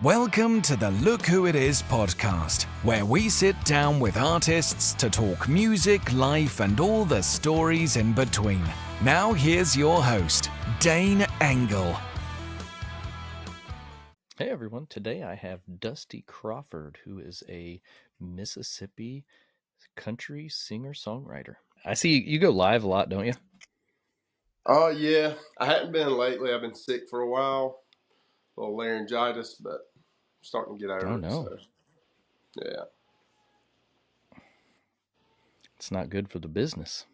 Welcome to the Look Who It Is podcast, where we sit down with artists to talk music, life, and all the stories in between. Now here's your host, Dane Engel. Hey everyone, today I have Dusty Crawford, who is a Mississippi country singer-songwriter. I see you go live a lot, don't you? Oh, yeah. I hadn't been lately. I've been sick for a while. A little laryngitis, but I'm starting to get over it. So, yeah. It's not good for the business.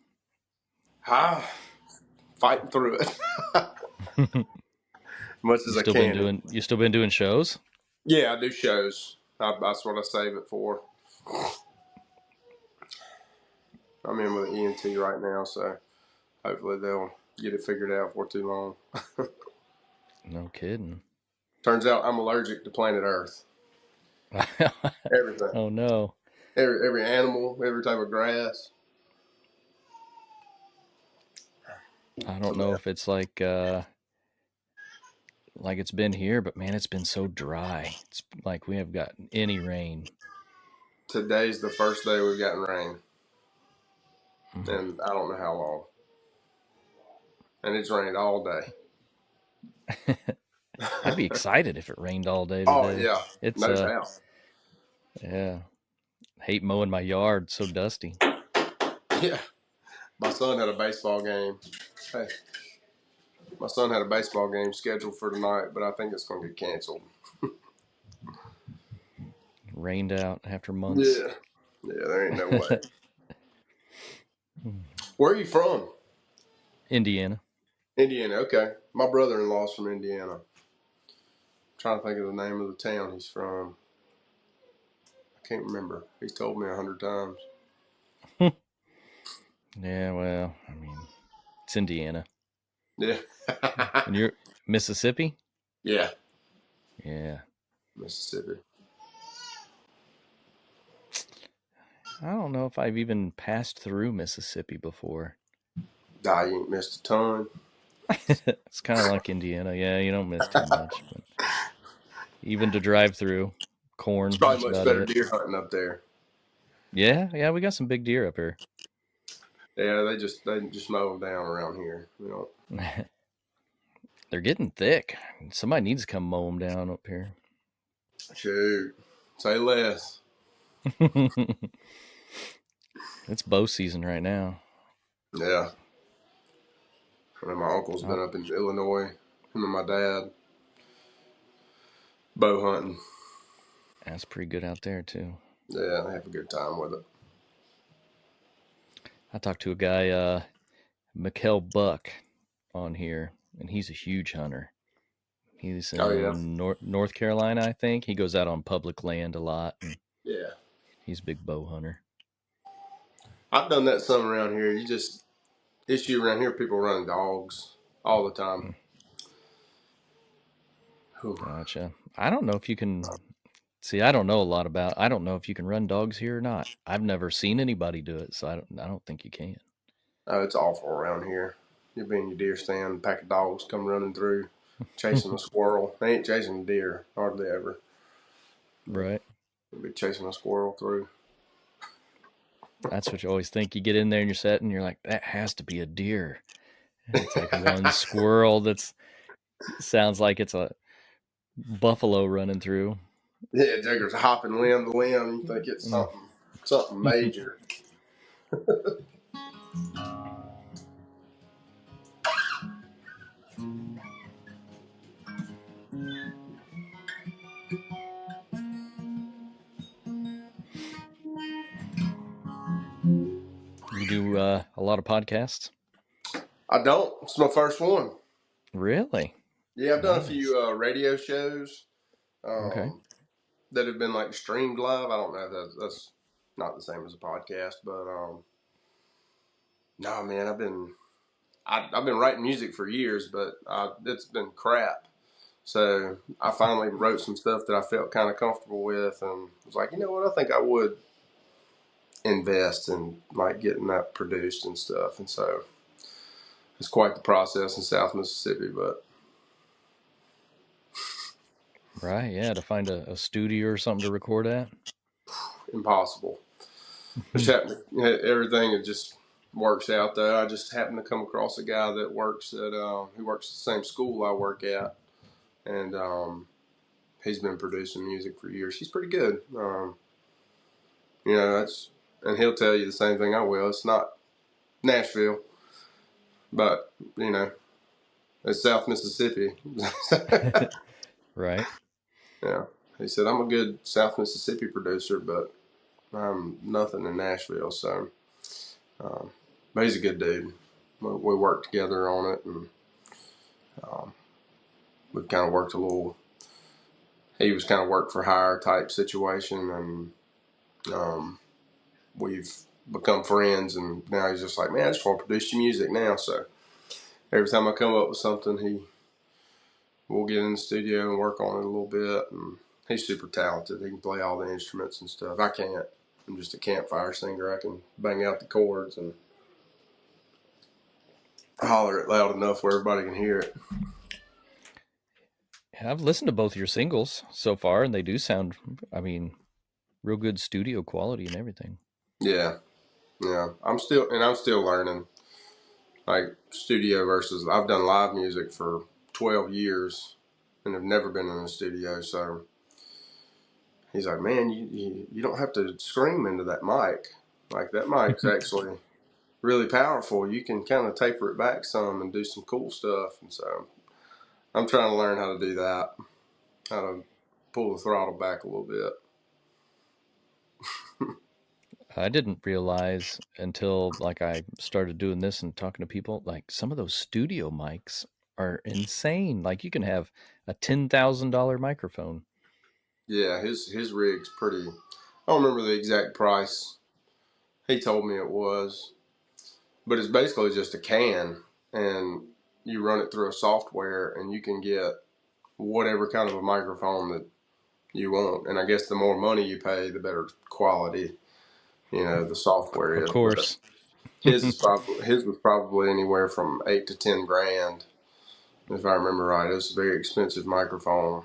Fighting through it. Much as I can. You still been doing shows? Yeah, I do shows. That's what I save it for. I'm in with an ENT right now, so hopefully they'll get it figured out before too long. No kidding. Turns out I'm allergic to planet Earth. Everything. Oh no. Every animal, every type of grass. I don't know if it's like it's been here, but man, it's been so dry. It's like we haven't gotten any rain. Today's the first day we've gotten rain. And I don't know how long. And it's rained all day. I'd be excited if it rained all day today. Oh, yeah. It's no doubt. Yeah. Hate mowing my yard, so dusty. Yeah. My son had a baseball game. Hey. My son had a baseball game scheduled for tonight, but I think it's going to get canceled. Rained out after months. Yeah. Yeah, there ain't no way. Where are you from? Indiana. Indiana, okay. My brother-in-law's from Indiana. I'm trying to think of the name of the town he's from. I can't remember. He's told me 100 times. Yeah, well, I mean, it's Indiana. Yeah. And you're Mississippi? Yeah. Yeah. Mississippi. I don't know if I've even passed through Mississippi before. Nah, you ain't missed a ton. It's kind of like Indiana. Yeah, you don't miss too much. But even to drive through, corn. It's probably much better deer hunting up there. Yeah, we got some big deer up here. Yeah, they just mow them down around here. You know. They're getting thick. Somebody needs to come mow them down up here. Shoot. Say less. It's bow season right now. Yeah. And my uncle's been up in Illinois. Him and my dad. Bow hunting. That's pretty good out there, too. Yeah, they have a good time with it. I talked to a guy, Mikkel Buck, on here, and he's a huge hunter. He's in North Carolina, I think. He goes out on public land a lot. Yeah. He's a big bow hunter. I've done that some around here. Issue around here, people running dogs all the time. Gotcha. I don't know if you can... See, I don't know if you can run dogs here or not. I've never seen anybody do it, so I don't think you can. Oh, it's awful around here. You'll be in your deer stand, a pack of dogs come running through, chasing a squirrel. They ain't chasing a deer, hardly ever. Right. They'll be chasing a squirrel through. That's what you always think. You get in there and you're set, and you're like, that has to be a deer. And it's like one squirrel sounds like it's a buffalo running through. Yeah, Jagger's hopping limb to limb. You think it's something major. You do a lot of podcasts? I don't. It's my first one. Really? Yeah, I've done a few radio shows Okay. that have been like streamed live. I don't know if that's not the same as a podcast, but no, man, I've been writing music for years, but it's been crap. So I finally wrote some stuff that I felt kind of comfortable with, and was like, you know what, I think I would invest in like getting that produced and stuff. And so it's quite the process in South Mississippi, but Right, yeah, to find a studio or something to record at. Impossible. Just happen everything it just works out though. I just happened to come across a guy that works at he works at the same school I work at, and he's been producing music for years. He's pretty good. That's and he'll tell you the same thing I will. It's not Nashville, but it's South Mississippi. Right. Yeah, he said I'm a good South Mississippi producer, but I'm nothing in Nashville. So, but he's a good dude. We worked together on it, and um, we've kind of worked a little. He was kind of work for hire type situation, and we've become friends. And now he's just like, man, I just want to produce your music now. So every time I come up with something, we'll get in the studio and work on it a little bit. And he's super talented. He can play all the instruments and stuff. I can't. I'm just a campfire singer. I can bang out the chords and holler it loud enough where everybody can hear it. I've listened to both your singles so far, and they do sound, real good studio quality and everything. Yeah. I'm still learning. Like studio versus, I've done live music for 12 years and have never been in a studio. So he's like, man, you don't have to scream into that mic. Like that mic's actually really powerful. You can kind of taper it back some and do some cool stuff. And so I'm trying to learn how to do that, how to pull the throttle back a little bit. I didn't realize until I started doing this and talking to people, some of those studio mics are insane. Like you can have a $10,000 microphone. Yeah, his rig's pretty. I don't remember the exact price. He told me it was, but it's basically just a can, and you run it through a software, and you can get whatever kind of a microphone that you want. And I guess the more money you pay, the better quality, the software is. Of course. His was probably anywhere from $8,000 to $10,000, if I remember right. It was a very expensive microphone.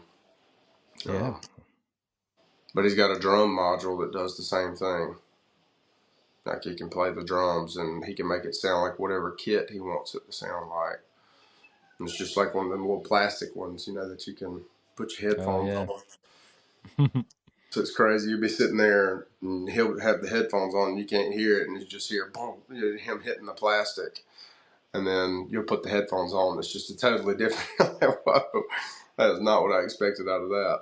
Yeah. But he's got a drum module that does the same thing. Like he can play the drums and he can make it sound like whatever kit he wants it to sound like. And it's just like one of them little plastic ones, that you can put your headphones on. So it's crazy. You'll be sitting there and he'll have the headphones on and you can't hear it, and you just hear boom, him hitting the plastic. And then you'll put the headphones on. It's just a totally different. Whoa, that is not what I expected out of that.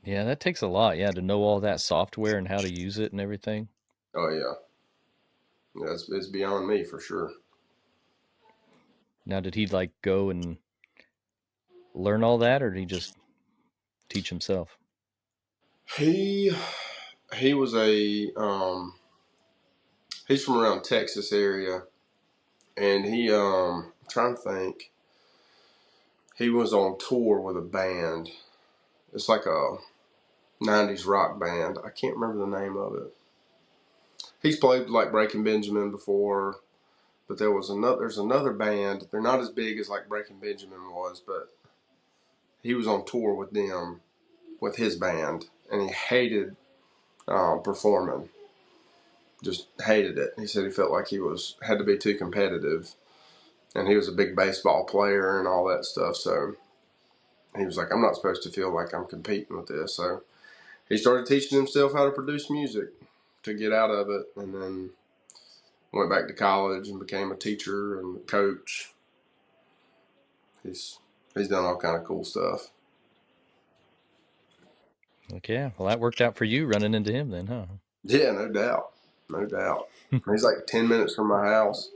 Yeah, that takes a lot. Yeah, to know all that software and how to use it and everything. Oh yeah, it's beyond me for sure. Now, did he go and learn all that, or did he just teach himself? He was he's from around Texas area, and I'm trying to think. He was on tour with a band. It's like a 90s rock band. I can't remember the name of it. He's played like Breaking Benjamin before, but there's another band. They're not as big as like Breaking Benjamin was, but he was on tour with them, with his band, and he hated performing. Just hated it. He said he felt like he had to be too competitive, and he was a big baseball player and all that stuff. So he was like, I'm not supposed to feel like I'm competing with this. So he started teaching himself how to produce music to get out of it, and then went back to college and became a teacher and a coach. He's done all kind of cool stuff. Okay, well, that worked out for you running into him then, huh? Yeah, no doubt. He's like 10 minutes from my house,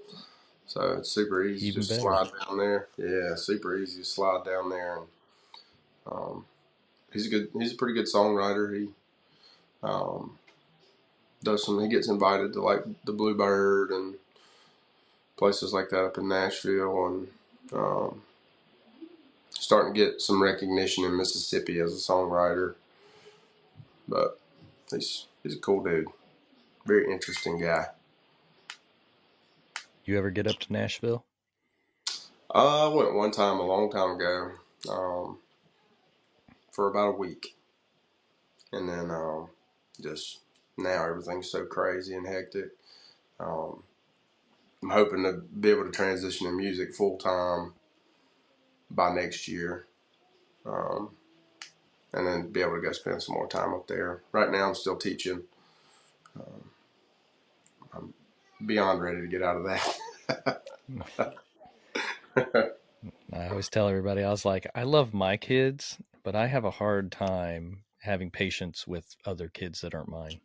so it's super easy Even to better. slide down there. Yeah, super easy to slide down there. And he's a pretty good songwriter. He he gets invited to like the Bluebird and places like that up in Nashville, and starting to get some recognition in Mississippi as a songwriter. But he's a cool dude, very interesting guy. You ever get up to Nashville? I went one time a long time ago. for about a week. And then just now everything's so crazy and hectic. I'm hoping to be able to transition to music full time by next year. And then be able to go spend some more time up there. Right now I'm still teaching. I'm beyond ready to get out of that. I always tell everybody, I was like, I love my kids, but I have a hard time having patience with other kids that aren't mine.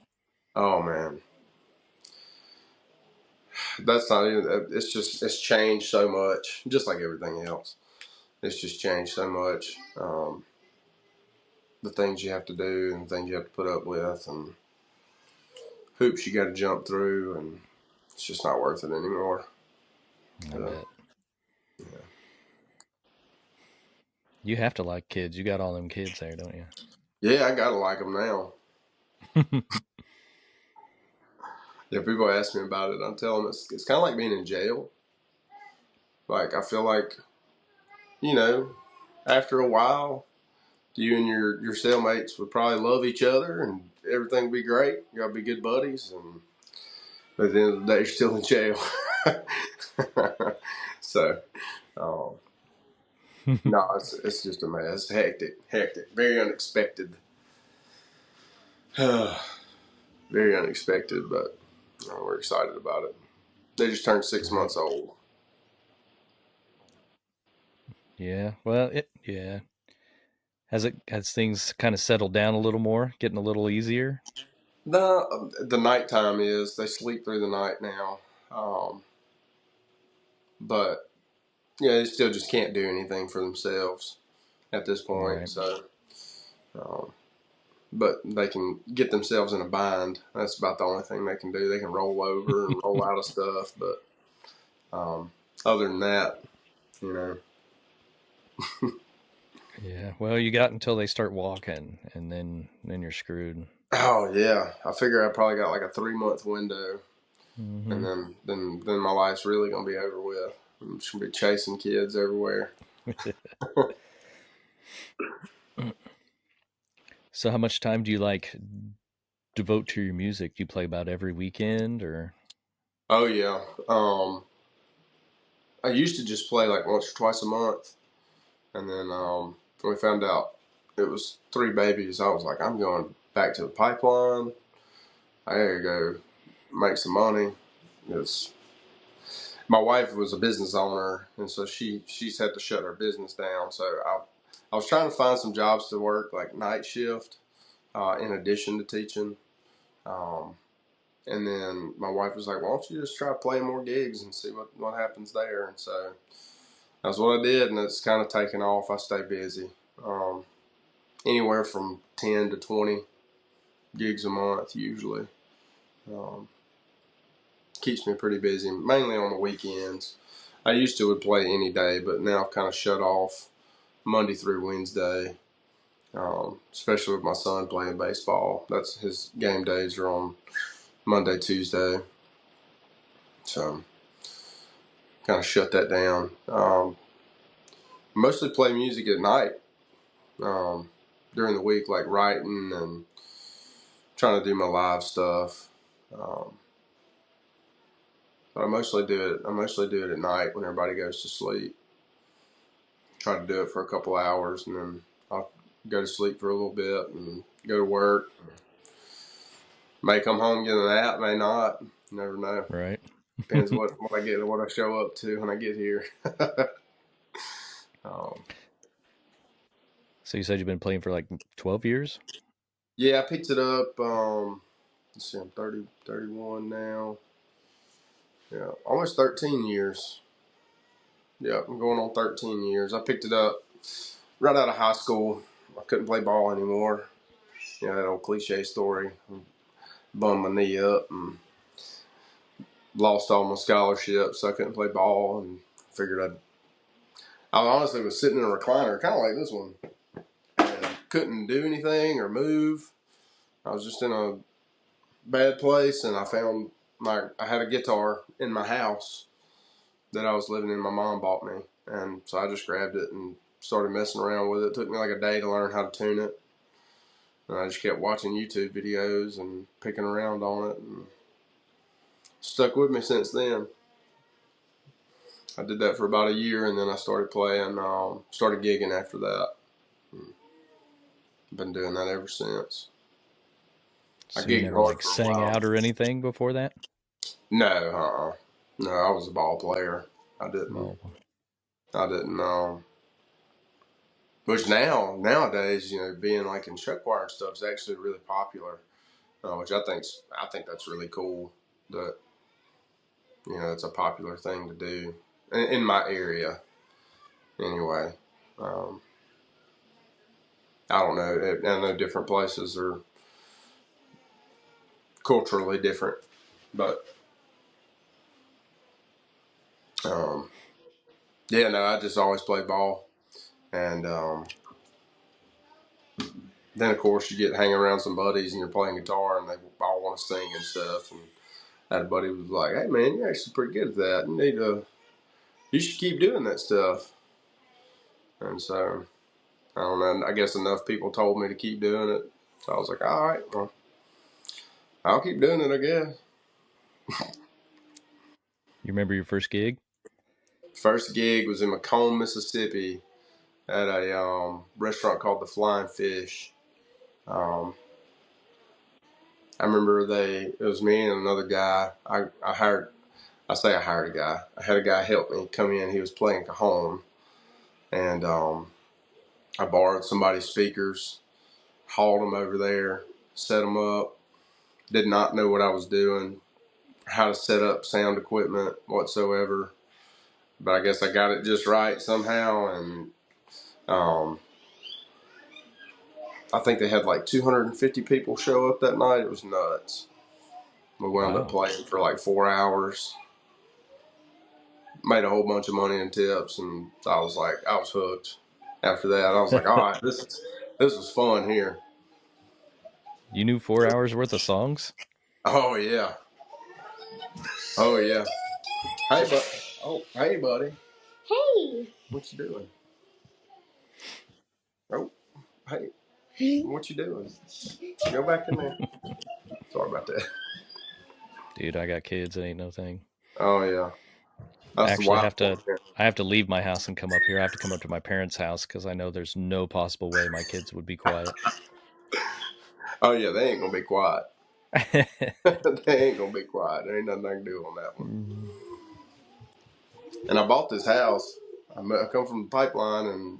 Oh man, that's not even. It's changed so much, just like everything else. It's just changed so much. The things you have to do and the things you have to put up with, and hoops you got to jump through, and it's just not worth it anymore. I bet. Yeah. You have to like kids. You got all them kids there, don't you? Yeah, I gotta like them now. Yeah, people ask me about it. I'm telling them it's kind of like being in jail. Like I feel like, after a while, you and your cellmates would probably love each other and everything would be great. You gotta be good buddies, and but at the end of the day, you're still in jail. So, no, it's just a mess. Hectic, very unexpected. Very unexpected, but we're excited about it. They just turned 6 months old. Yeah. Well, yeah. Has things kind of settled down a little more, getting a little easier? The nighttime is they sleep through the night now, but they still just can't do anything for themselves at this point. Right. So, but they can get themselves in a bind. That's about the only thing they can do. They can roll over and roll out of stuff, but other than that, you know. Yeah. Well, you got until they start walking, and then you're screwed. Oh yeah, I figure I probably got like a 3 month window, Mm-hmm. and then my life's really gonna be over with. I'm just gonna be chasing kids everywhere. So, how much time do you devote to your music? Do you play about every weekend, or? Oh yeah, I used to just play like once or twice a month, and then when we found out it was 3 babies, I was like, I'm going back to the pipeline. I gotta go make some money. It's my wife was a business owner, and so she's had to shut her business down. So I was trying to find some jobs to work like night shift, in addition to teaching. And then my wife was like, "Why don't you just try playing more gigs and see what happens there?" And so that's what I did, and it's kind of taken off. I stay busy, anywhere from 10 to 20 gigs a month usually. Keeps me pretty busy, mainly on the weekends. I used to would play any day, but now I've kind of shut off Monday through Wednesday, especially with my son playing baseball. That's his game days are on Monday, Tuesday. So kind of shut that down. Mostly play music at night, during the week, like writing and trying to do my live stuff. But I mostly do it at night when everybody goes to sleep. Try to do it for a couple hours, and then I'll go to sleep for a little bit and go to work. May come home, get a nap, may not. You never know. Right. Depends what I get and what I show up to when I get here. So you said you've been playing for like 12 years? Yeah, I picked it up. Let's see, I'm 31 now. Yeah, almost 13 years. Yeah, I'm going on 13 years. I picked it up right out of high school. I couldn't play ball anymore. That old cliche story. Bummed my knee up and lost all my scholarships, so I couldn't play ball, and figured I honestly was sitting in a recliner, kind of like this one, and couldn't do anything or move. I was just in a bad place, and I found I had a guitar in my house that I was living in. My mom bought me, and so I just grabbed it and started messing around with it. It took me like a day to learn how to tune it. And I just kept watching YouTube videos and picking around on it, and stuck with me since then. I did that for about a year, and then I started playing, started gigging after that. Been doing that ever since. So I you gigged never hard like for a sang while. out or anything before that? No, no, I was a ball player. I didn't. Oh, I didn't. Which nowadays, being like in show choir and stuff is actually really popular. Which I think that's really cool. That it's a popular thing to do in my area. Anyway, I don't know. I know different places are culturally different, but yeah, no, I just always played ball, and then of course you get hanging around some buddies and you're playing guitar and they all want to sing and stuff. And I had a buddy who was like, "Hey man, you're actually pretty good at that. You should keep doing that stuff." And so I don't know. I guess enough people told me to keep doing it, so I was like, "All right, well, I'll keep doing it, I guess." you remember your first gig? First gig was in Macomb, Mississippi, at a restaurant called the Flying Fish. I remember it was me and another guy. I hired a guy. I had a guy help me come in. He was playing cajon, and I borrowed somebody's speakers, hauled them over there, set them up. Did not know what I was doing, how to set up sound equipment whatsoever. But I guess I got it just right somehow, and I think they had like 250 people show up that night. It was nuts. We wound up Wow. playing for like 4 hours. Made a whole bunch of money in tips, and I was hooked. After that, I was like, all right, this was fun here. You knew 4 hours worth of songs? Oh yeah, oh yeah. Hey, hey, buddy. Hey. What you doing? Oh, hey. What you doing? Go back in there. Sorry about that. Dude, I got kids. It ain't no thing. Oh yeah, that's the Actually, wild part. I have to leave my house and come up here. I have to come up to my parents' house because I know there's no possible way my kids would be quiet. Oh yeah, they ain't gonna be quiet. They ain't gonna be quiet. There ain't nothing I can do on that one. And I bought this house. I come from the pipeline, and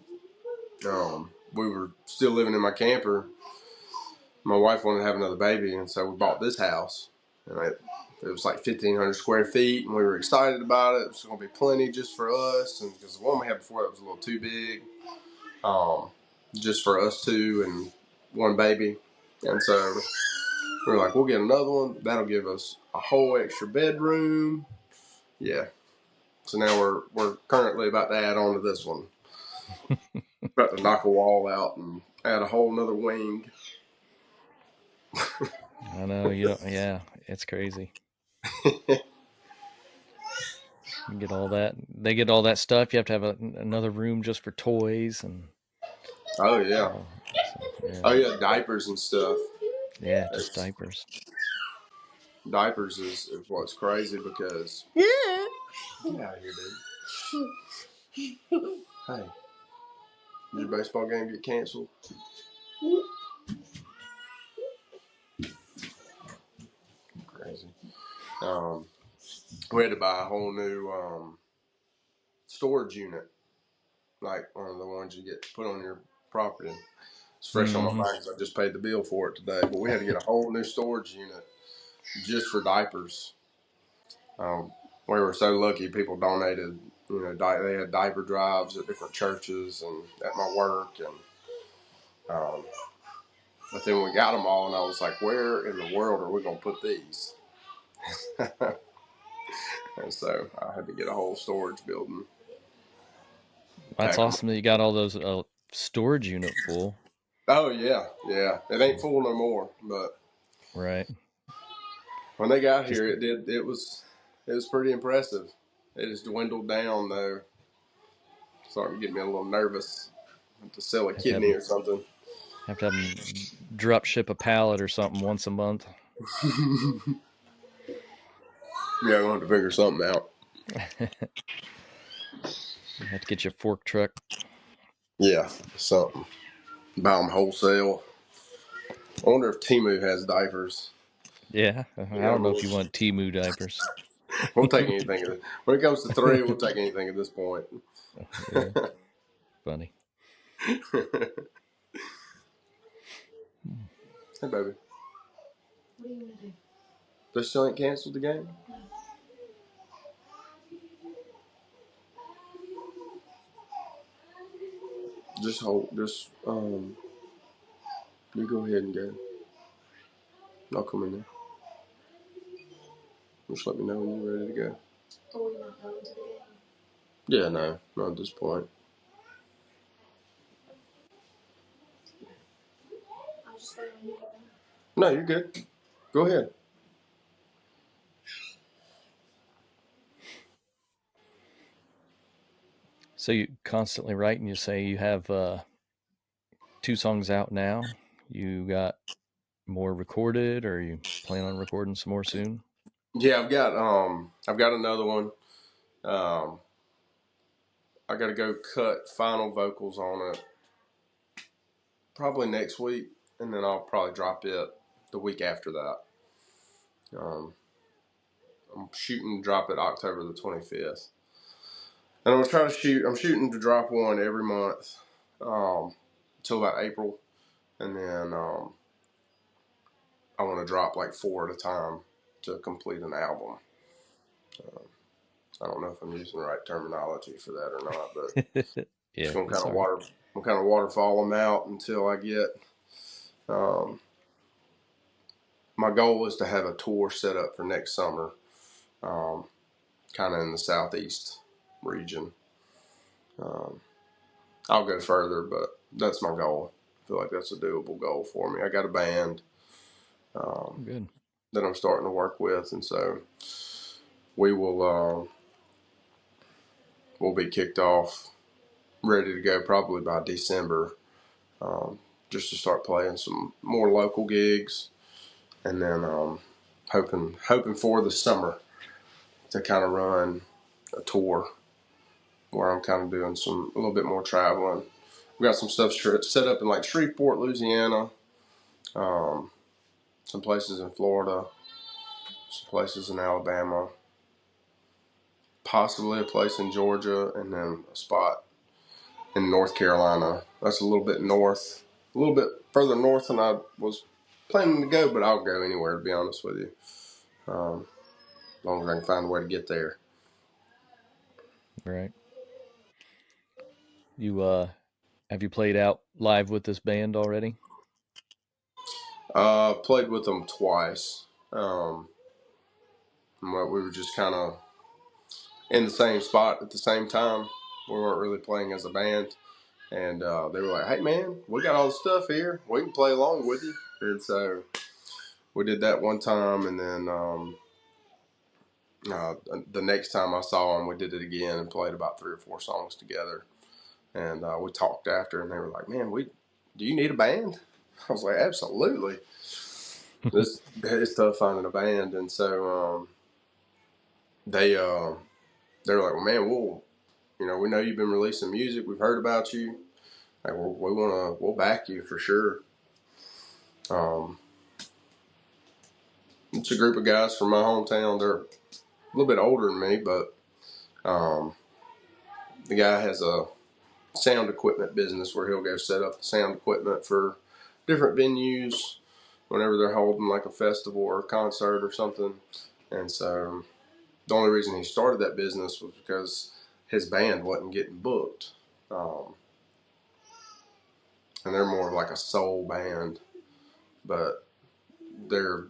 we were still living in my camper. My wife wanted to have another baby, and so we bought this house. And it was like 1,500 square feet, and we were excited about it. It was going to be plenty just for us, and because the one we had before that was a little too big, just for us two and one baby. And so we were like, we'll get another one. That'll give us a whole extra bedroom. Yeah. So now we're currently about to add on to this one. About to knock a wall out and add a whole nother wing. I know, yeah, it's crazy. You get all that. They get all that stuff. You have to have another room just for toys and. Oh yeah. Yeah. Oh yeah, diapers and stuff. Yeah, just diapers. Diapers is what's crazy because. Get out of here, dude. Hey, did your baseball game get canceled? Crazy. We had to buy a whole new storage unit, like one of the ones you get put on your property. It's fresh on my mind because I just paid the bill for it today. But we had to get a whole new storage unit just for diapers. We were so lucky. People donated. They had diaper drives at different churches and at my work, and but then we got them all, and I was like, "Where in the world are we gonna put these?" And so I had to get a whole storage building. That's awesome that you got all those storage unit full. Oh yeah. It ain't full no more, but right. When they got here, it was pretty impressive. It just dwindled down though. Starting to get me a little nervous. to sell a Have to have kidney them, or something. have to have them drop ship a pallet or something once a month. Yeah, we'll have to figure something out. You have to get your fork truck. Yeah, something. Buy them wholesale. I wonder if Timu has diapers. Yeah, I Yeah, don't know if you want Timu diapers. we'll take anything. When it comes to 3, we'll take anything at this point. Yeah, funny. Hey, baby. What are you gonna do? They still ain't canceled the game? Just hold. You go ahead and go. I'll come in there. Just let me know when you're ready to go. Oh, you're not going to the game? Yeah, no, not at this point. I'll just wait on you to go. No, you're good. Go ahead. So you constantly write, and you say you have 2 songs out now. You got more recorded, or you plan on recording some more soon? Yeah, I've got another one. I got to go cut final vocals on it probably next week, and then I'll probably drop it the week after that. I'm shooting to drop it October the 25th. And I'm shooting to drop one every month until about April. And then I want to drop like 4 at a time to complete an album. I don't know if I'm using the right terminology for that or not, but Yeah, just it's all right. I'm kind of waterfall them out until I get. My goal is to have a tour set up for next summer, kind of in the southeast region. I'll go further, but that's my goal. I feel like that's a doable goal for me. I got a band Good. that I'm starting to work with, and so we will we'll be kicked off, ready to go probably by December, just to start playing some more local gigs, and then hoping for the summer to kind of run a tour where I'm kind of doing a little bit more traveling. We got some stuff set up in like Shreveport, Louisiana, some places in Florida, some places in Alabama, possibly a place in Georgia, and then a spot in North Carolina. That's a little bit further north than I was planning to go, but I'll go anywhere, to be honest with you, as long as I can find a way to get there. Right. You have you played out live with this band already? I've played with them twice. We were just kind of in the same spot at the same time. We weren't really playing as a band. And they were like, hey, man, we got all the stuff here. We can play along with you. And so we did that one time. And then the next time I saw them, we did it again and played about 3 or 4 songs together. And we talked after, and they were like, man, do you need a band? I was like, absolutely. It's tough finding a band. And so they were like, well, man, we know you've been releasing music. We've heard about you. Like, we'll back you for sure. It's a group of guys from my hometown. They're a little bit older than me, but the guy has a sound equipment business where he'll go set up the sound equipment for different venues whenever they're holding like a festival or a concert or something. And so the only reason he started that business was because his band wasn't getting booked. And they're more like a soul band, but their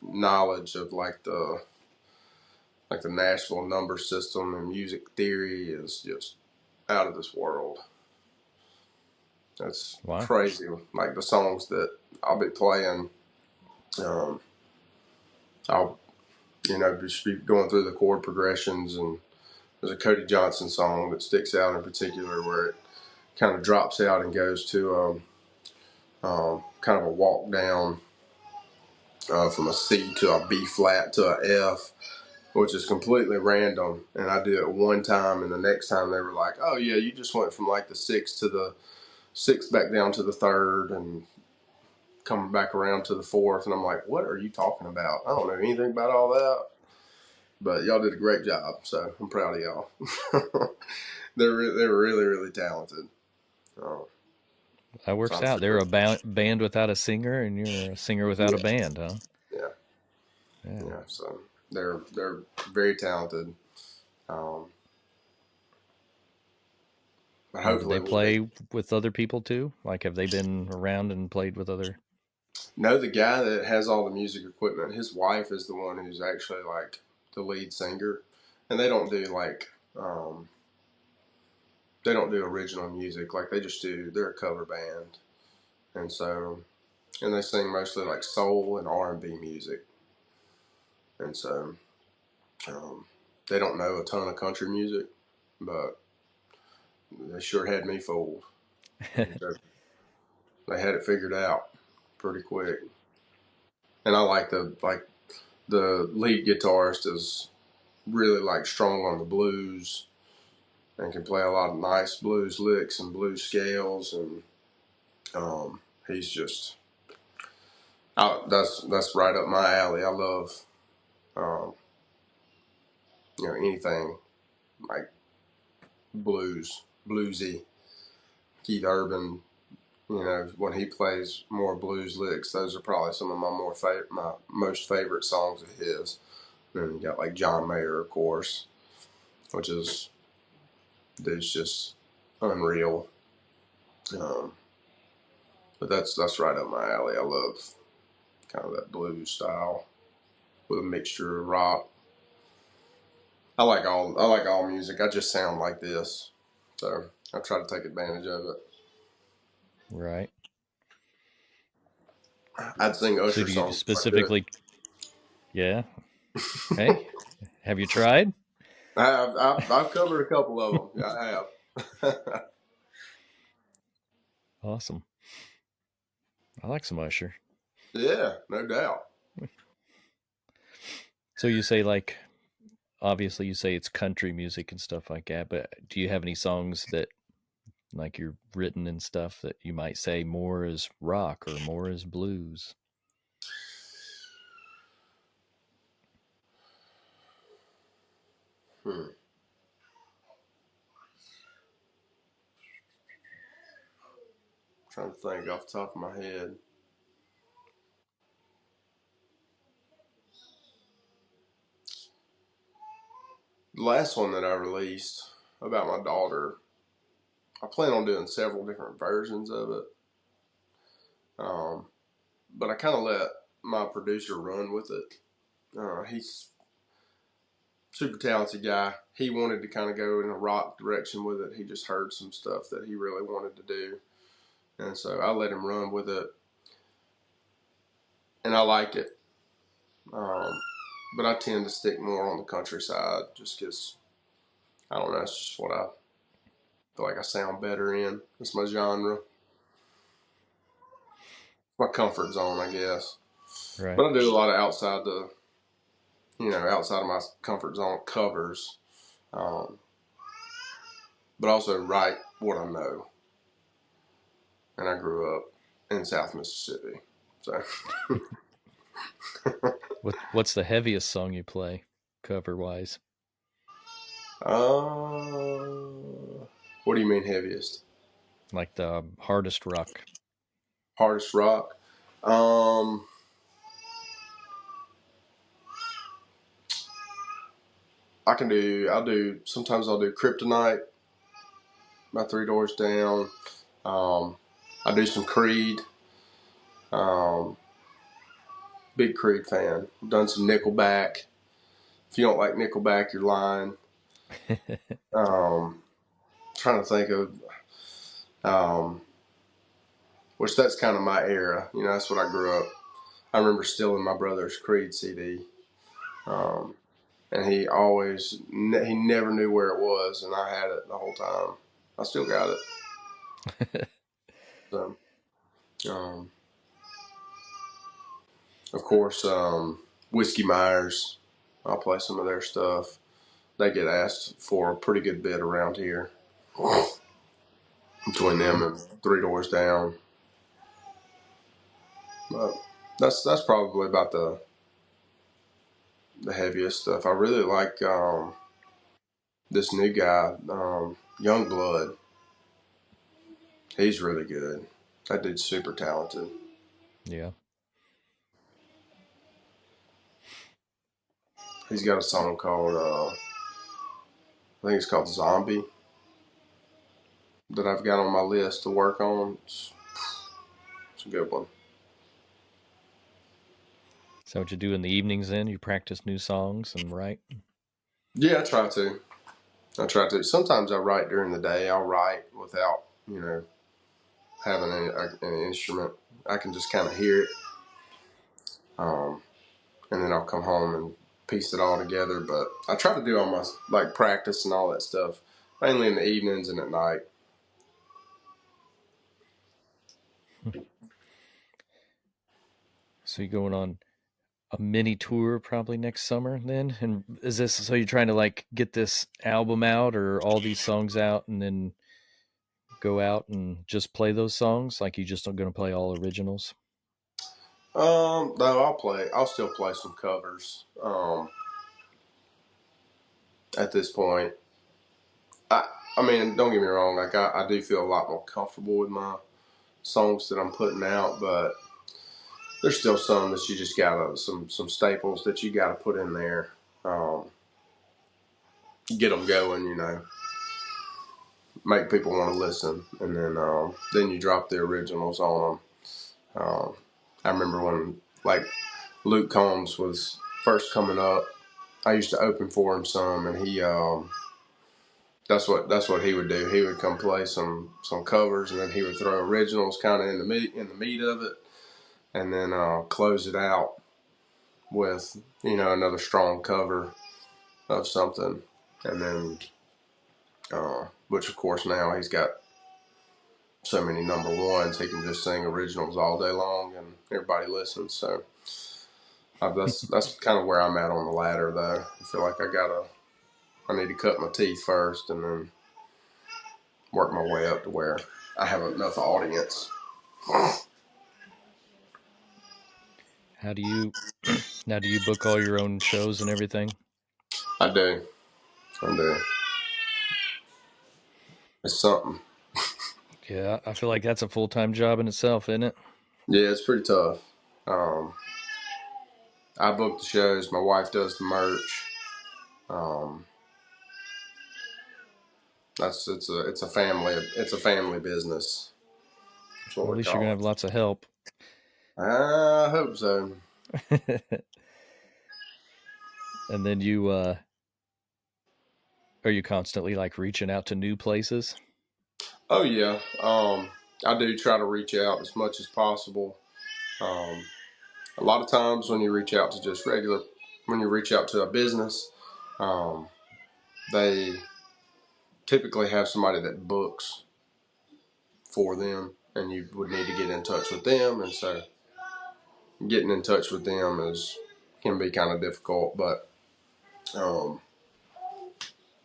knowledge of like the Nashville number system and music theory is just out of this world. That's Wow. crazy. Like the songs that I'll be playing, I'll just be going through the chord progressions, and there's a Cody Johnson song that sticks out in particular where kind of drops out and goes to kind of a walk down from a C to a B flat to a F, which is completely random. And I do it one time, and the next time they were like, "Oh yeah, you just went from like the sixth to the sixth back down to the third, and coming back around to the fourth." And I'm like, "What are you talking about? I don't know anything about all that." But y'all did a great job, so I'm proud of y'all. They were really, really talented. That works out. They're a band without a singer, and you're a singer without a band, huh? Yeah. Yeah. Yeah. So they're very talented. But Now, did hopefully they play with other people too? Like, have they been around and played with other? No, the guy that has all the music equipment, his wife is the one who's actually like the lead singer, and they don't do like they don't do original music. Like they're a cover band, and so and they sing mostly like soul and R&B music, and so they don't know a ton of country music, but they sure had me fooled. They had it figured out pretty quick, and I like the lead guitarist is really like strong on the blues and can play a lot of nice blues licks and blues scales, and he's just that's right up my alley. I love anything like bluesy. Keith Urban, when he plays more blues licks, those are probably some of my most favorite songs of his. And then you got like John Mayer, of course, which is dude's just unreal. But that's right up my alley. I love kind of that blues style with a mixture of rock. I like all music. I just sound like this, so I try to take advantage of it. Right. I'd sing So Usher do you songs if I could. specifically? Yeah. Hey, have you tried? I've covered a couple of them. Yeah, I have. Awesome. I like some Usher. Yeah, no doubt. So you say, like, obviously you say it's country music and stuff like that, but do you have any songs that like you're written and stuff that you might say more is rock or more is blues? Trying to think off the top of my head. The last one that I released about my daughter, I plan on doing several different versions of it. But I kind of let my producer run with it. He's a super talented guy. He wanted to kind of go in a rock direction with it. He just heard some stuff that he really wanted to do. And so I let him run with it. And I like it. But I tend to stick more on the countryside just because, I don't know, it's just what I feel like I sound better in. It's my genre. My comfort zone, I guess. Right. But I do a lot of outside of my comfort zone covers. But also write what I know. And I grew up in South Mississippi. So. What's the heaviest song you play, cover wise? What do you mean heaviest? Like the hardest rock. Hardest rock. I'll sometimes I'll do Kryptonite by Three Doors Down. I do some Creed. Big Creed fan. I've done some Nickelback. If you don't like Nickelback, you're lying. Trying to think of, which that's kind of my era. That's what I grew up. I remember stealing my brother's Creed CD. And he never knew where it was, and I had it the whole time. I still got it. So, um, of course, Whiskey Myers, I'll play some of their stuff. They get asked for a pretty good bit around here. Between them and Three Doors Down. But that's probably about the heaviest stuff. I really like this new guy, Youngblood. He's really good. That dude's super talented. Yeah. He's got a song called I think it's called Zombie that I've got on my list to work on. It's a good one. So what you do in the evenings then? You practice new songs and write? Yeah, I try to. Sometimes I write during the day. I'll write without, having an instrument. I can just kind of hear it. And then I'll come home and piece it all together. But I try to do all my practice and all that stuff mainly in the evenings and at night. So you're going on a mini tour probably next summer then? And is this so you're trying to get this album out or all these songs out and then go out and just play those songs? Like you just are going to play all originals? No, I'll still play some covers. At this point, I mean, don't get me wrong. I do feel a lot more comfortable with my songs that I'm putting out, but there's still some that you just gotta some staples that you gotta put in there, get them going. Make people want to listen, and then you drop the originals on them. I remember when Luke Combs was first coming up. I used to open for him some, and he that's what he would do. He would come play some covers, and then he would throw originals kind of in the meat of it, and then close it out with another strong cover of something, and then which of course now he's got so many number ones he can just sing originals all day long and everybody listens. So that's kind of where I'm at on the ladder, though. I feel like I need to cut my teeth first and then work my way up to where I have enough audience. How do you now do you book all your own shows and everything? I do. It's something. Yeah, I feel like that's a full-time job in itself, isn't it? Yeah, it's pretty tough. I book the shows. My wife does the merch. It's a family business. That's what Well, at we least you're gonna call have lots of help. it. I hope so. And then you are you constantly reaching out to new places? Oh yeah. I do try to reach out as much as possible. Um, a lot of times when you reach out to when you reach out to a business, they typically have somebody that books for them, and you would need to get in touch with them. And so getting in touch with them can be kind of difficult, but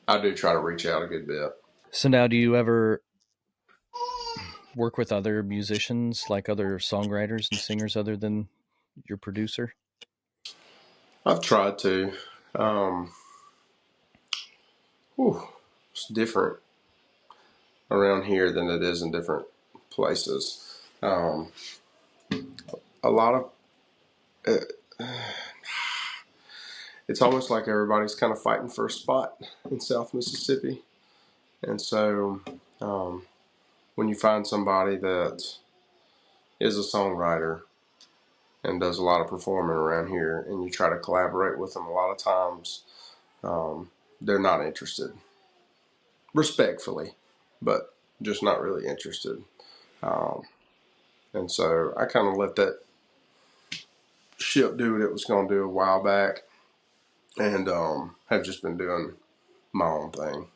I do try to reach out a good bit. So now do you ever work with other musicians, like other songwriters and singers other than your producer? I've tried to. Um, it's different around here than it is in different places. A lot of it's almost like everybody's kind of fighting for a spot in South Mississippi, and so when you find somebody that is a songwriter and does a lot of performing around here, and you try to collaborate with them, a lot of times they're not interested, respectfully, but just not really interested. Um, and so I kind of let that ship do what it was going to do a while back, and have just been doing my own thing.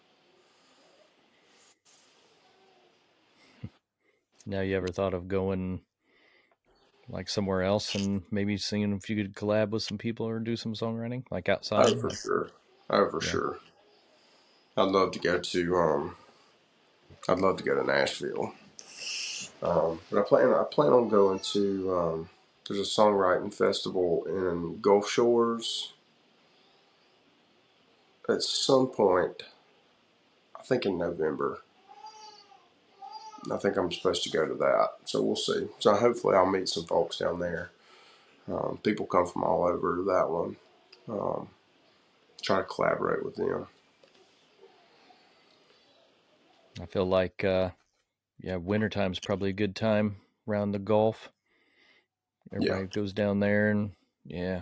Now, you ever thought of going like somewhere else and maybe seeing if you could collab with some people or do some songwriting like outside? Oh, for sure. Oh, for Yeah. sure. I'd love to go to Nashville. But I plan on going to there's a songwriting festival in Gulf Shores at some point. I think in November. I think I'm supposed to go to that, so we'll see. So hopefully I'll meet some folks down there. People come from all over that one. Try to collaborate with them. I feel like, wintertime's probably a good time around the Gulf. Everybody goes down there, and Yeah.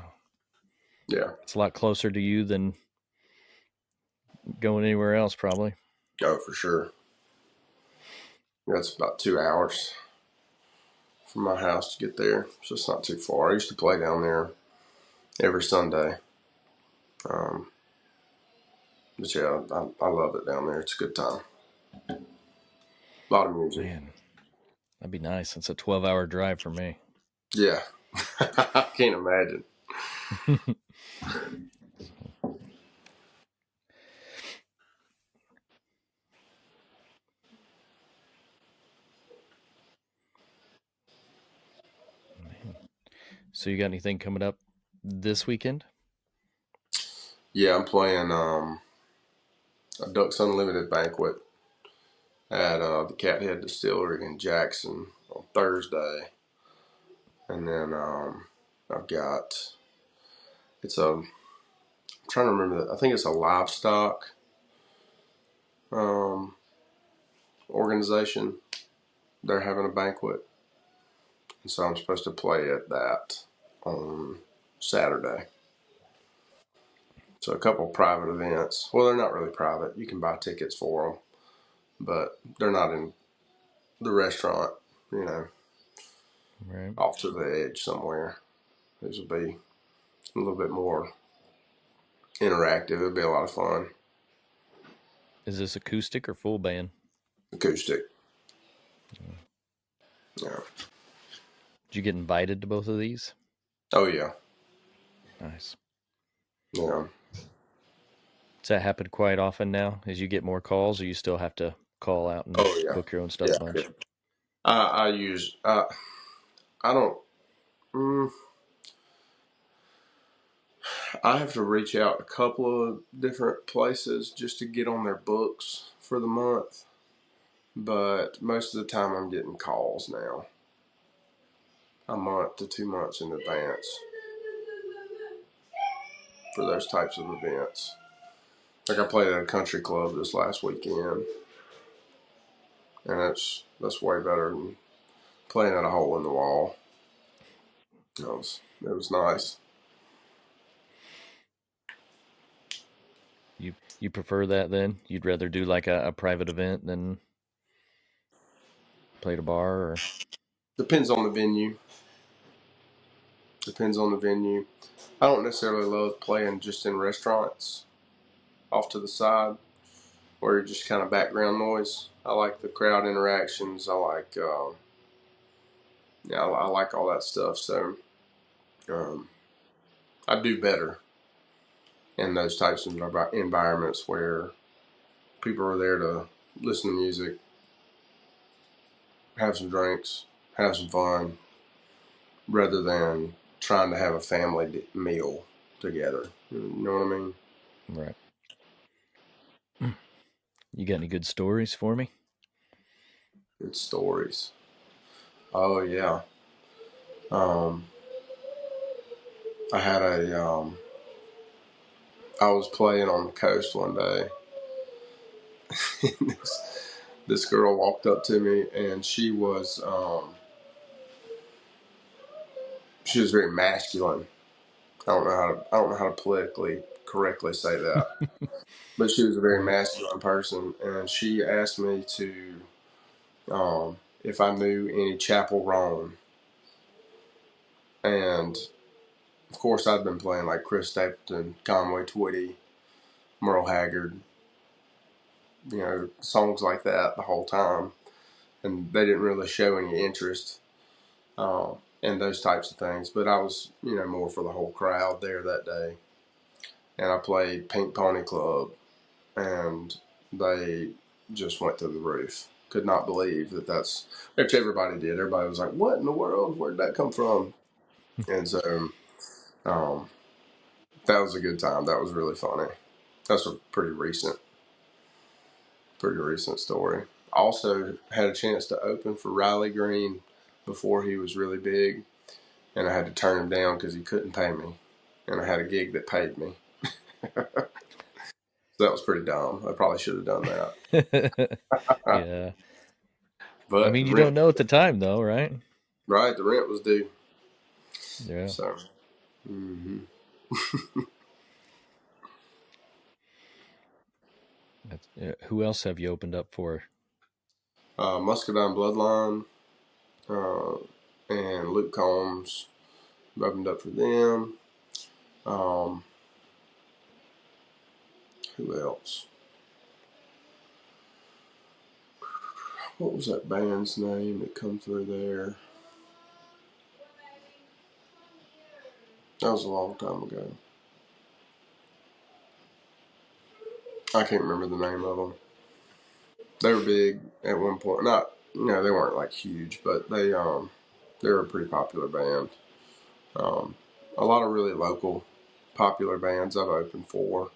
it's a lot closer to you than going anywhere else, probably. Oh, for sure. That's about 2 hours from my house to get there, so it's not too far. I used to play down there every Sunday. But yeah, I love it down there. It's a good time. A lot of music. Man, that'd be nice. It's a 12-hour drive for me. Yeah. I can't imagine. Man. So you got anything coming up this weekend? Yeah, I'm playing a Ducks Unlimited banquet at the Cathead Distillery in Jackson on Thursday. And then I've got, I'm trying to remember, I think it's a livestock organization. They're having a banquet. And so I'm supposed to play at that on Saturday. So a couple of private events. Well, they're not really private. You can buy tickets for them, but they're not in the restaurant, Right. off to the edge somewhere. This will be a little bit more interactive. It'll be a lot of fun. Is this acoustic or full band? Acoustic. Yeah. Did you get invited to both of these? Oh, yeah. Nice. Yeah. Does that happen quite often now as you get more calls, or you still have to call out and book your own stuff a bunch? Yeah. I don't, I have to reach out a couple of different places just to get on their books for the month. But most of the time I'm getting calls now. A month to 2 months in advance for those types of events. Like I played at a country club this last weekend, and that's way better than playing at a hole in the wall. It was nice. You prefer that then? You'd rather do like a private event than play at a bar, or? Depends on the venue. I don't necessarily love playing just in restaurants off to the side where you're just kind of background noise. I like the crowd interactions. I like I like all that stuff. So I do better in those types of environments where people are there to listen to music, have some drinks, have some fun, rather than trying to have a family meal together. You know what I mean? Right. You got any good stories for me? Good stories. Oh yeah. I had I was playing on the coast one day. this girl walked up to me, and she was very masculine. I don't know how to politically correctly say that, but she was a very masculine person, and she asked me to if I knew any Chapel Roan, and of course I'd been playing like Chris Stapleton, Conway Twitty, Merle Haggard, songs like that the whole time. and they didn't really show any interest in those types of things. But I was, more for the whole crowd there that day. And I played Pink Pony Club, and they just went through the roof. Could not believe which everybody did. Everybody was like, "What in the world? Where'd that come from?" And so um, that was a good time. That was really funny. That's a pretty recent story. Also had a chance to open for Riley Green before he was really big, and I had to turn him down because he couldn't pay me, and I had a gig that paid me. So that was pretty dumb. I probably should have done that. Yeah. But I mean, you don't know at the time, though, right? Right, the rent was due. Yeah. So, Who else have you opened up for? Muscadine Bloodline and Luke Combs opened up for them. Who else? What was that band's name that come through there? That was a long time ago. I can't remember the name of them. They were big at one point. Not, they weren't like huge, but they were a pretty popular band. A lot of really local popular bands I've opened for,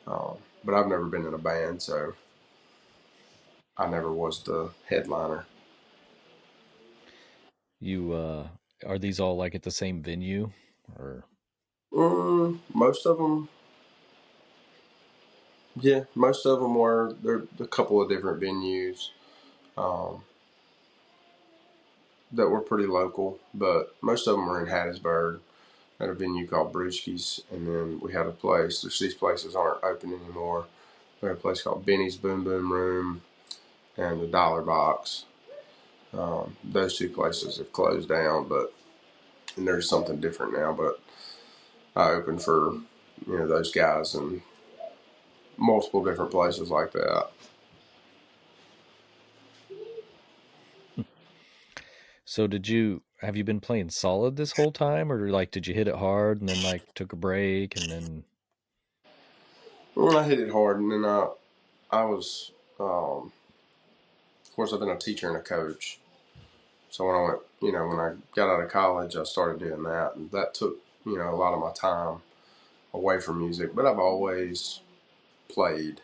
but I've never been in a band, so I never was the headliner. You are these all like at the same venue, or? Most of them, yeah, most of them were. There a couple of different venues that were pretty local, but most of them were in Hattiesburg at a venue called Brewski's, and then we had a place. These places aren't open anymore. We had a place called Benny's Boom Boom Room and the Dollar Box. Those two places have closed down, and there's something different now. But I opened for those guys in multiple different places like that. So have you been playing solid this whole time, or like did you hit it hard and then like took a break and then? Well, I hit it hard, and then I was, of course, I've been a teacher and a coach. So when I went, when I got out of college, I started doing that, and that took, a lot of my time away from music. But I've always played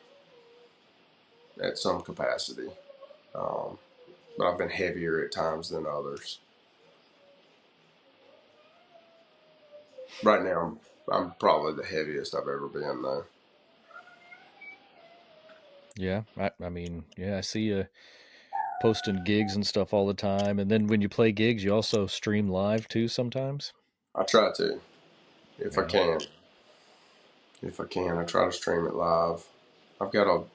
at some capacity, but I've been heavier at times than others. Right now, I'm probably the heaviest I've ever been, though. Yeah, I mean, yeah, I see you posting gigs and stuff all the time, and then when you play gigs, you also stream live too sometimes. I try to, if I Yeah. can. If I can, I try to stream it live. I've got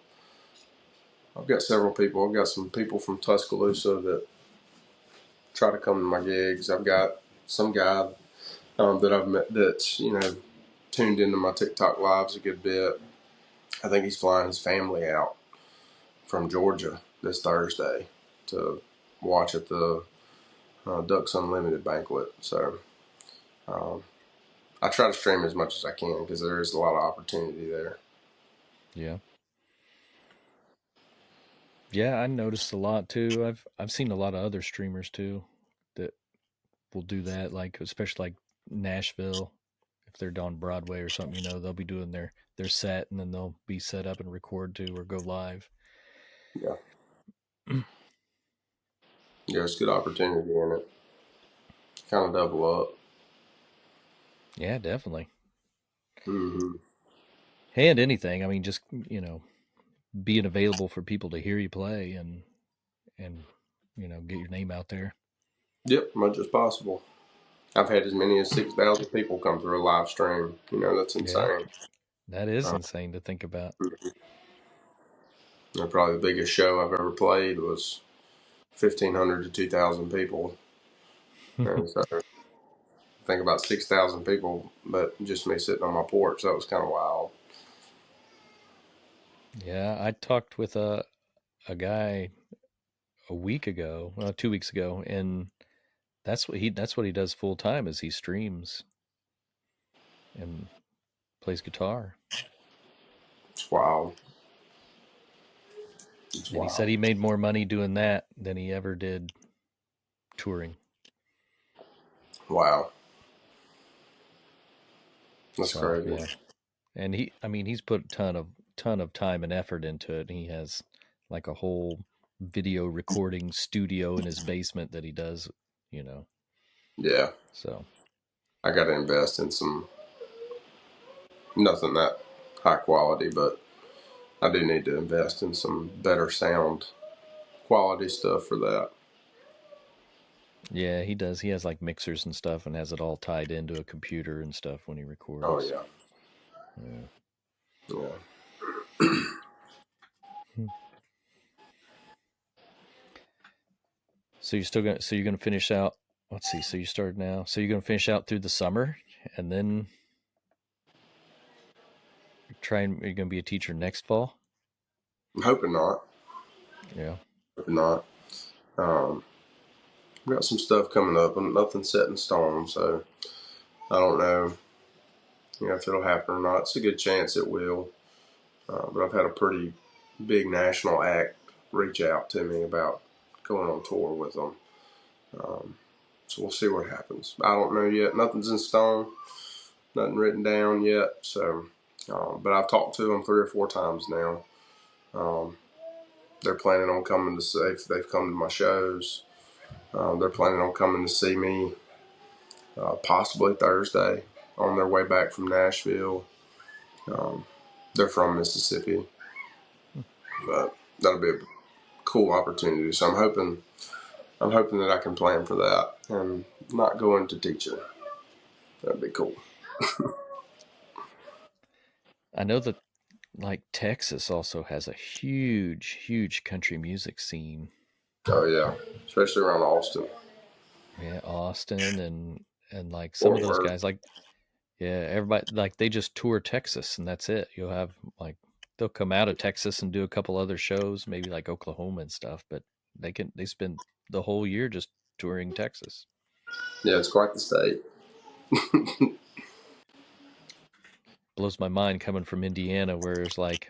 several people. I've got some people from Tuscaloosa that try to come to my gigs. I've got some guy that I've met that's tuned into my TikTok lives a good bit. I think he's flying his family out from Georgia this Thursday to watch at the Ducks Unlimited banquet. So I try to stream as much as I can because there is a lot of opportunity there. Yeah. Yeah, I noticed a lot too. I've seen a lot of other streamers too that will do that, like especially like Nashville, if they're on Broadway or something, they'll be doing their set and then they'll be set up and record to or go live. Yeah. Yeah, it's a good opportunity in it. Kind of double up. Yeah, definitely. Mm-hmm. And anything. I mean, just being available for people to hear you play and get your name out there. Yep, much as possible. I've had as many as 6,000 people come through a live stream. That's Yeah, insane. that is insane to think about. Probably the biggest show I've ever played was 1,500 to 2,000 people. And so think about 6,000 people, but just me sitting on my porch. That was kind of wild. Yeah, I talked with a guy a week ago, 2 weeks ago, and that's what he does full time is he streams and plays guitar. It's wild. And he said he made more money doing that than he ever did touring. Wow. That's crazy. Yeah. And he's put a ton of time and effort into it. He has like a whole video recording studio in his basement that he does, Yeah. So I got to invest in nothing that high quality, but I do need to invest in some better sound quality stuff for that. Yeah, he does. He has like mixers and stuff and has it all tied into a computer and stuff when he records. Oh, yeah. So you're gonna finish out. Let's see. So you started now. So you're gonna finish out through the summer, and then are you gonna be a teacher next fall? I'm hoping not. Yeah. Hoping not. I've got some stuff coming up, and nothing's set in stone, so I don't know, if it'll happen or not. It's a good chance it will. But I've had a pretty big national act reach out to me about going on tour with them. So we'll see what happens. I don't know yet. Nothing's in stone. Nothing written down yet. So, but I've talked to them 3 or 4 times now. They're planning on coming to see. They've come to my shows. They're planning on coming to see me possibly Thursday on their way back from Nashville. They're from Mississippi, but that'll be a cool opportunity. So I'm hoping that I can plan for that and not go into teaching. That'd be cool. I know that like Texas also has a huge country music scene. Oh yeah, especially around Austin. Yeah, Austin and like some of those guys, like everybody, like they just tour Texas and that's it. You'll have like they'll come out of Texas and do a couple other shows, maybe like Oklahoma and stuff, but they spend the whole year just touring Texas. Yeah, it's quite the state. Blows my mind coming from Indiana, where there's like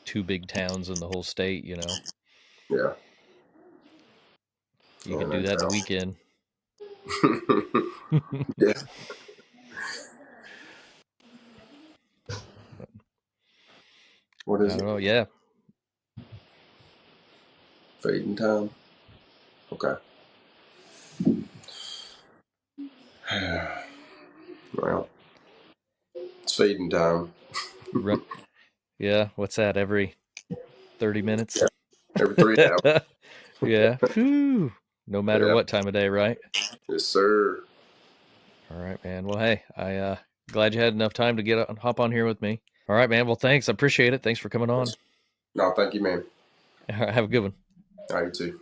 2 big towns in the whole state. Yeah, you can do that in a weekend. Yeah. What is it? I don't know. Yeah. Feeding time. Okay. Well, it's feeding time. Yeah. What's that? Every 30 minutes? Yeah. Every 3 hours. Yeah. Whew. No matter what time of day, right? Yes, sir. All right, man. Well, hey, I glad you had enough time to hop on here with me. All right, man. Well, thanks. I appreciate it. Thanks for coming on. No, thank you, man. All right, have a good one. All right, you too.